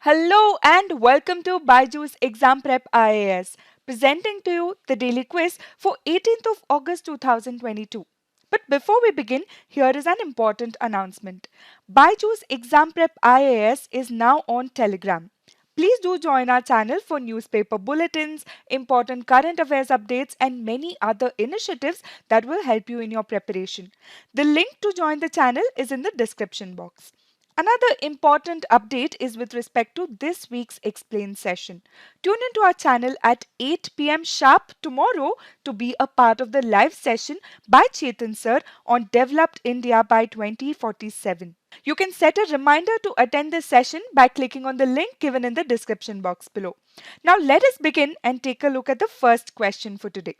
Hello and welcome to Byju's Exam Prep IAS, presenting to you the daily quiz for 18th of August 2022. But before we begin, here is an important announcement. Byju's Exam Prep IAS is now on Telegram. Please do join our channel for newspaper bulletins, important current affairs updates, and many other initiatives that will help you in your preparation. The link to join the channel is in the description box. Another important update is with respect to this week's Explain session. Tune into our channel at 8 p.m. sharp tomorrow to be a part of the live session by Chetan sir on Developed India by 2047. You can set a reminder to attend this session by clicking on the link given in the description box below. Now let us begin and take a look at the first question for today.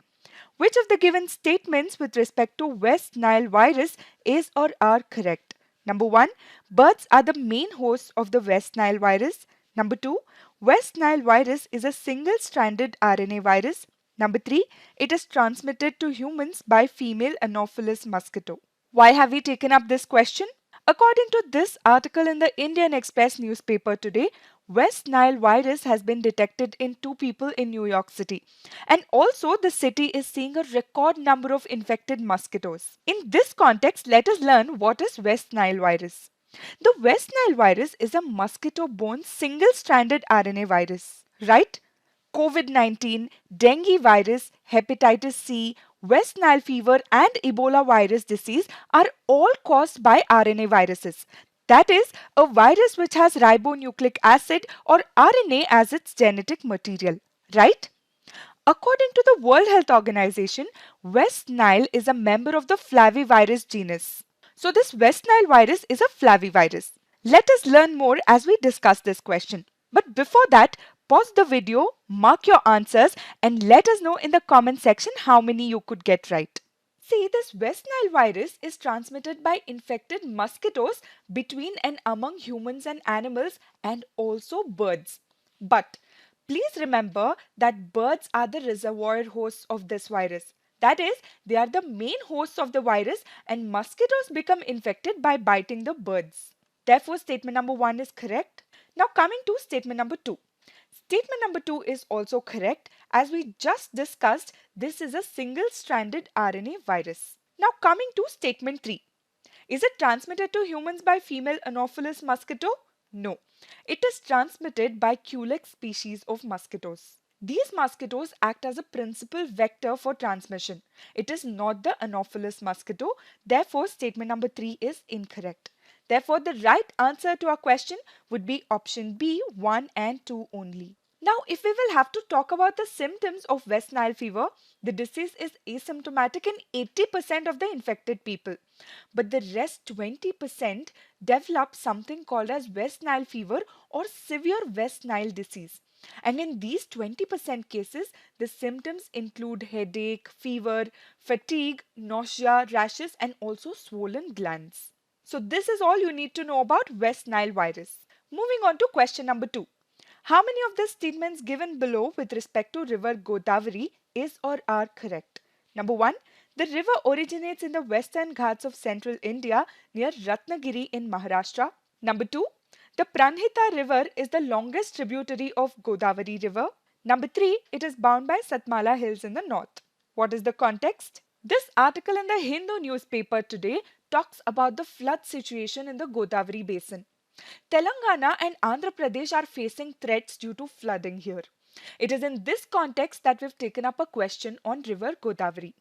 Which of the given statements with respect to West Nile virus is or are correct? Number 1. Birds are the main host of the West Nile virus. Number 2. West Nile virus is a single-stranded RNA virus. Number 3. It is transmitted to humans by female Anopheles mosquito. Why have we taken up this question? According to this article in the Indian Express newspaper today, West Nile virus has been detected in 2 people in New York City. And also the city is seeing a record number of infected mosquitoes. In this context, let us learn what is West Nile virus. The West Nile virus is a mosquito-borne single-stranded RNA virus, right? COVID-19, dengue virus, hepatitis C, West Nile fever and Ebola virus disease are all caused by RNA viruses. That is, a virus which has ribonucleic acid or RNA as its genetic material, right? According to the World Health Organization, West Nile is a member of the flavivirus genus. So this West Nile virus is a flavivirus. Let us learn more as we discuss this question. But before that, pause the video, mark your answers and let us know in the comment section how many you could get right. See, this West Nile virus is transmitted by infected mosquitoes between and among humans and animals and also birds. But please remember that birds are the reservoir hosts of this virus. That is, they are the main hosts of the virus and mosquitoes become infected by biting the birds. Therefore, statement number 1 is correct. Now coming to statement number 2. Statement number 2 is also correct. As we just discussed, this is a single-stranded RNA virus. Now coming to statement 3. Is it transmitted to humans by female Anopheles mosquito? No. It is transmitted by Culex species of mosquitoes. These mosquitoes act as a principal vector for transmission. It is not the Anopheles mosquito. Therefore, statement number 3 is incorrect. Therefore, the right answer to our question would be option B, 1 and 2 only. Now, if we will have to talk about the symptoms of West Nile fever, the disease is asymptomatic in 80% of the infected people. But the rest 20% develop something called as West Nile fever or severe West Nile disease. And in these 20% cases, the symptoms include headache, fever, fatigue, nausea, rashes, and also swollen glands. So this is all you need to know about West Nile virus. Moving on to question number 2. How many of the statements given below with respect to river Godavari is or are correct? Number 1. The river originates in the western Ghats of central India near Ratnagiri in Maharashtra. Number 2. The Pranhita river is the longest tributary of Godavari river. Number 3. It is bound by Satmala hills in the north. What is the context? This article in the Hindu newspaper today talks about the flood situation in the Godavari basin. Telangana and Andhra Pradesh are facing threats due to flooding here. It is in this context that we've taken up a question on river Godavari.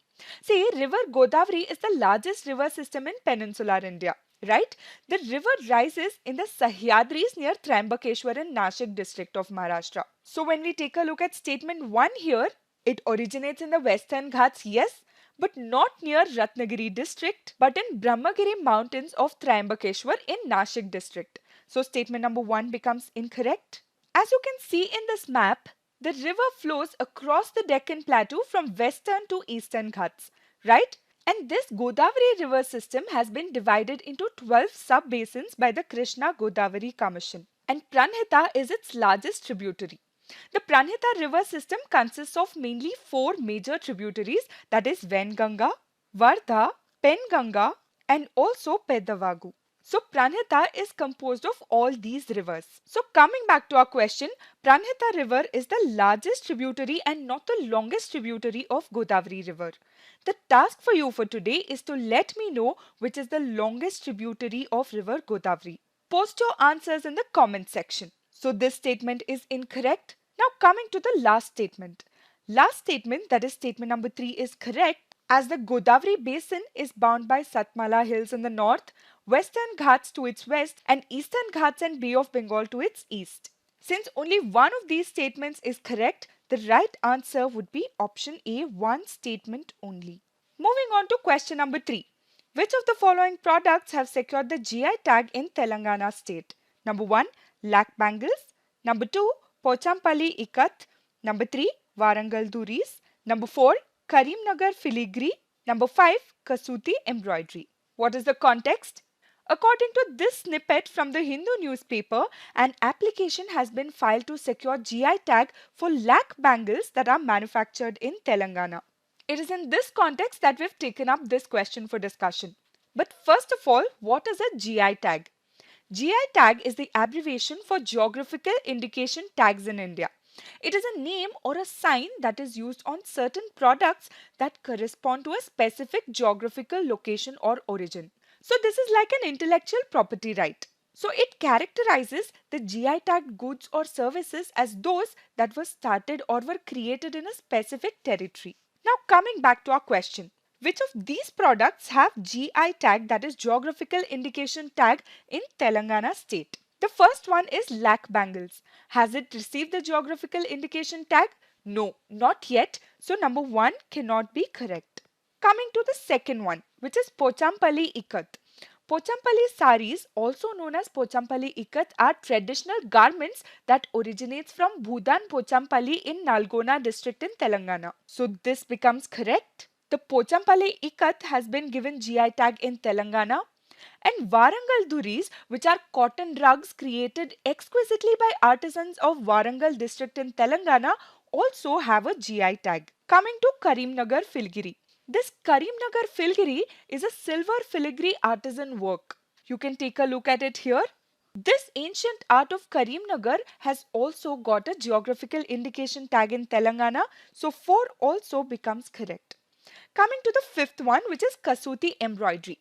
See, river Godavari is the largest river system in peninsular India, right? The river rises in the Sahyadris near Triambakeshwar in Nashik district of Maharashtra. So when we take a look at statement 1 here, it originates in the Western Ghats, yes, but not near Ratnagiri district, but in Brahmagiri mountains of Triambakeshwar in Nashik district. So statement number 1 becomes incorrect. As you can see in this map, the river flows across the Deccan Plateau from western to eastern Ghats, right? And this Godavari river system has been divided into 12 sub-basins by the Krishna Godavari Commission. And Pranhita is its largest tributary. The Pranhita river system consists of mainly 4 major tributaries, that is Venganga, Vardha, Penganga and also Pedavagu. So Pranhita is composed of all these rivers. So coming back to our question, Pranhita river is the largest tributary and not the longest tributary of Godavari river. The task for you for today is to let me know which is the longest tributary of river Godavari. Post your answers in the comment section. So this statement is incorrect. Now coming to the last statement. Last statement, that is statement number 3, is correct as the Godavari basin is bound by Satmala hills in the north, Western Ghats to its west, and Eastern Ghats and Bay of Bengal to its east. Since only one of these statements is correct, the right answer would be option A, one statement only. Moving on to question number 3. Which of the following products have secured the GI tag in Telangana state? Number 1, Lac Bangles. Number 2, Pochampalli Ikat. Number 3, Warangal Duris. Number 4, Karimnagar Filigree. Number 5, Kasuti Embroidery. What is the context? According to this snippet from the Hindu newspaper, an application has been filed to secure GI tag for lakh bangles that are manufactured in Telangana. It is in this context that we've taken up this question for discussion. But first of all, what is a GI tag? GI tag is the abbreviation for Geographical Indication Tags in India. It is a name or a sign that is used on certain products that correspond to a specific geographical location or origin. So this is like an intellectual property right. So it characterizes the GI tagged goods or services as those that were started or were created in a specific territory. Now coming back to our question. Which of these products have GI tag, that is Geographical Indication Tag, in Telangana state? The first one is Lac Bangles. Has it received the Geographical Indication Tag? No, not yet. So number 1 cannot be correct. Coming to the second one, which is Pochampalli Ikat. Pochampalli saris, also known as Pochampalli Ikat, are traditional garments that originates from Bhudan Pochampalli in Nalgona district in Telangana. So this becomes correct. The Pochampalli Ikat has been given GI tag in Telangana. And Warangal Duris, which are cotton rugs created exquisitely by artisans of Warangal district in Telangana, also have a GI tag. Coming to Karimnagar Filigree. This Karimnagar Filigree is a silver filigree artisan work. You can take a look at it here. This ancient art of Karimnagar has also got a geographical indication tag in Telangana, so 4 also becomes correct. Coming to the fifth one, which is Kasuti Embroidery.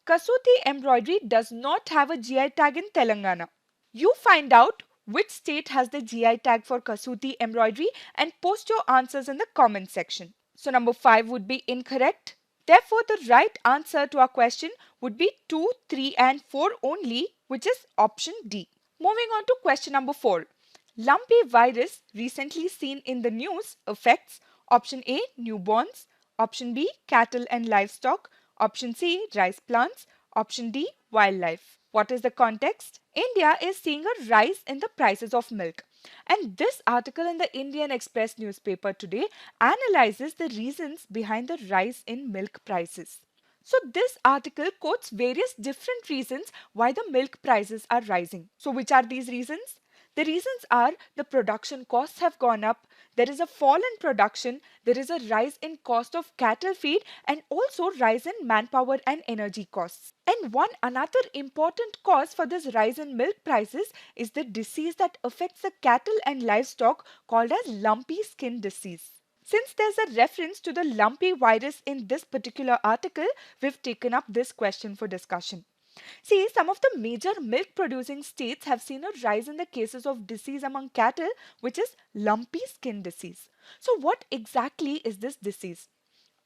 Kasuti Embroidery does not have a GI tag in Telangana. You find out which state has the GI tag for Kasuti Embroidery and post your answers in the comment section. So number 5 would be incorrect. Therefore, the right answer to our question would be 2, 3 and 4 only, which is option D. Moving on to question number 4. Lumpy virus recently seen in the news affects option A, newborns, option B, cattle and livestock, option C, rice plants, option D, wildlife. What is the context? India is seeing a rise in the prices of milk. And this article in the Indian Express newspaper today analyzes the reasons behind the rise in milk prices. So this article quotes various different reasons why the milk prices are rising. So which are these reasons? The reasons are the production costs have gone up, there is a fall in production, there is a rise in cost of cattle feed and also rise in manpower and energy costs. And one another important cause for this rise in milk prices is the disease that affects the cattle and livestock called as lumpy skin disease. Since there's a reference to the lumpy virus in this particular article, we've taken up this question for discussion. See, some of the major milk producing states have seen a rise in the cases of disease among cattle, which is lumpy skin disease. So, what exactly is this disease?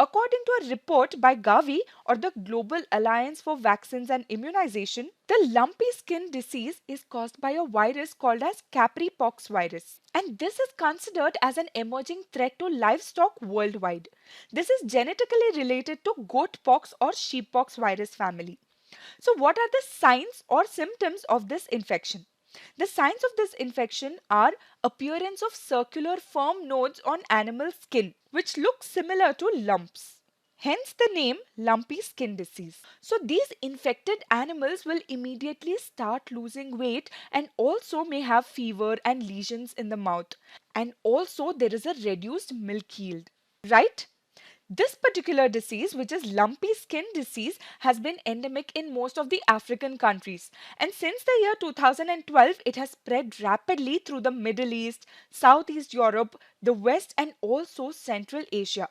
According to a report by Gavi or the Global Alliance for Vaccines and Immunization, the lumpy skin disease is caused by a virus called as Capri pox virus. And this is considered as an emerging threat to livestock worldwide. This is genetically related to goat pox or sheep pox virus family. So what are the signs or symptoms of this infection? The signs of this infection are appearance of circular firm nodes on animal skin which look similar to lumps. Hence the name lumpy skin disease. So these infected animals will immediately start losing weight and also may have fever and lesions in the mouth. And also there is a reduced milk yield. Right? This particular disease, which is lumpy skin disease, has been endemic in most of the African countries. And since the year 2012, it has spread rapidly through the Middle East, Southeast Europe, the West, and also Central Asia.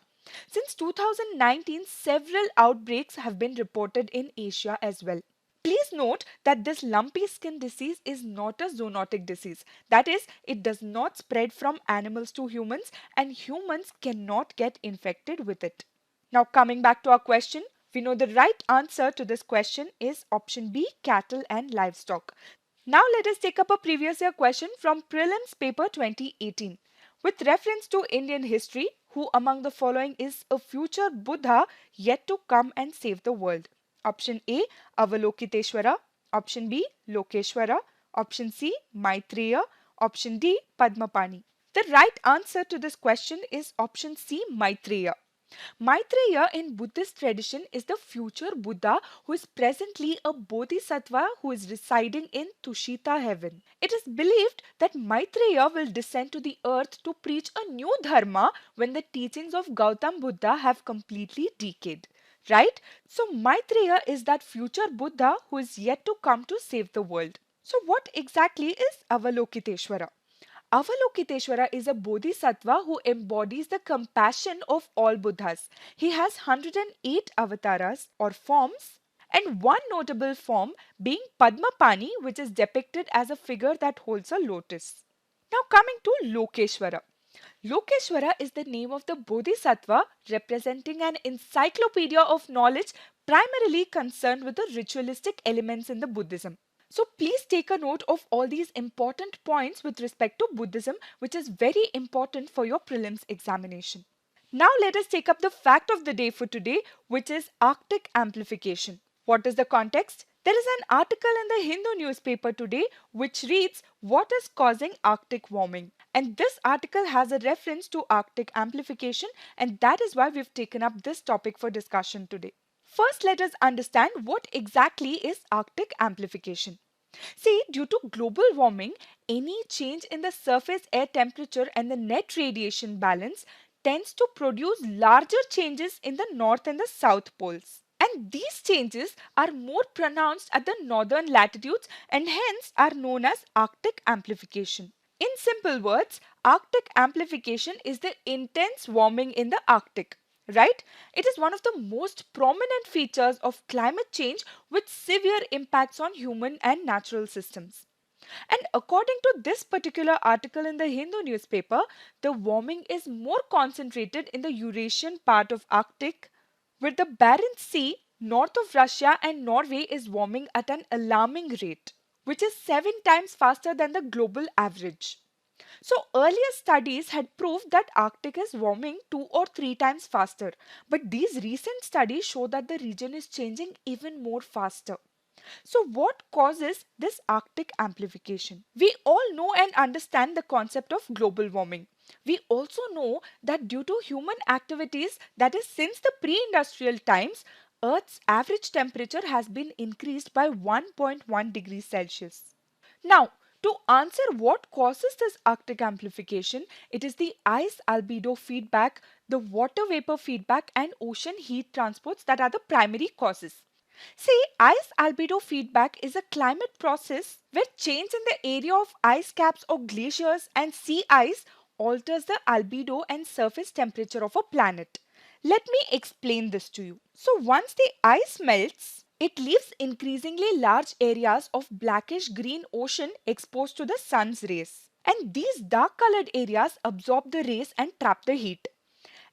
Since 2019, several outbreaks have been reported in Asia as well. Please note that this lumpy skin disease is not a zoonotic disease. That is, it does not spread from animals to humans and humans cannot get infected with it. Now coming back to our question, we know the right answer to this question is option B, cattle and livestock. Now let us take up a previous year question from Prelims paper 2018. With reference to Indian history, who among the following is a future Buddha yet to come and save the world? Option A, Avalokiteshvara. Option B, Lokeshwara. Option C, Maitreya. Option D, Padmapani. The right answer to this question is option C, Maitreya. Maitreya in Buddhist tradition is the future Buddha who is presently a bodhisattva who is residing in Tushita heaven. It is believed that Maitreya will descend to the earth to preach a new dharma when the teachings of Gautam Buddha have completely decayed. Right? So Maitreya is that future Buddha who is yet to come to save the world. So what exactly is Avalokiteshvara? Avalokiteshvara is a bodhisattva who embodies the compassion of all Buddhas. He has 108 avatars or forms, and one notable form being Padmapani, which is depicted as a figure that holds a lotus. Now coming to Lokeshwara. Lokeshwara is the name of the bodhisattva representing an encyclopedia of knowledge primarily concerned with the ritualistic elements in the Buddhism. So please take a note of all these important points with respect to Buddhism, which is very important for your prelims examination. Now let us take up the fact of the day for today, which is Arctic amplification. What is the context? There is an article in the Hindu newspaper today which reads, "What is causing Arctic warming?" And this article has a reference to Arctic amplification, and that is why we've taken up this topic for discussion today. First, let us understand what exactly is Arctic amplification. See, due to global warming, any change in the surface air temperature and the net radiation balance tends to produce larger changes in the north and the south poles. And these changes are more pronounced at the northern latitudes and hence are known as Arctic amplification. In simple words, Arctic amplification is the intense warming in the Arctic. Right? It is one of the most prominent features of climate change with severe impacts on human and natural systems. And according to this particular article in the Hindu newspaper, the warming is more concentrated in the Eurasian part of Arctic, where the Barents Sea north of Russia and Norway is warming at an alarming rate, which is 7 times faster than the global average. So earlier studies had proved that Arctic is warming 2 or 3 times faster, but these recent studies show that the region is changing even more faster. So what causes this Arctic amplification? We all know and understand the concept of global warming. We also know that due to human activities, that is since the pre-industrial times, Earth's average temperature has been increased by 1.1 degrees Celsius. Now, to answer what causes this Arctic amplification, it is the ice albedo feedback, the water vapor feedback, and ocean heat transports that are the primary causes. See, ice albedo feedback is a climate process where change in the area of ice caps or glaciers and sea ice alters the albedo and surface temperature of a planet. Let me explain this to you. So once the ice melts, it leaves increasingly large areas of blackish green ocean exposed to the sun's rays. And these dark colored areas absorb the rays and trap the heat.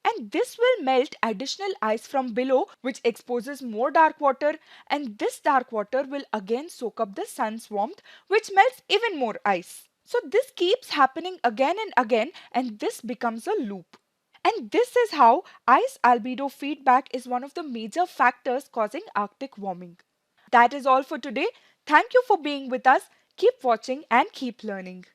And this will melt additional ice from below, which exposes more dark water, and this dark water will again soak up the sun's warmth, which melts even more ice. So this keeps happening again and again, and this becomes a loop. And this is how ice albedo feedback is one of the major factors causing Arctic warming. That is all for today. Thank you for being with us. Keep watching and keep learning.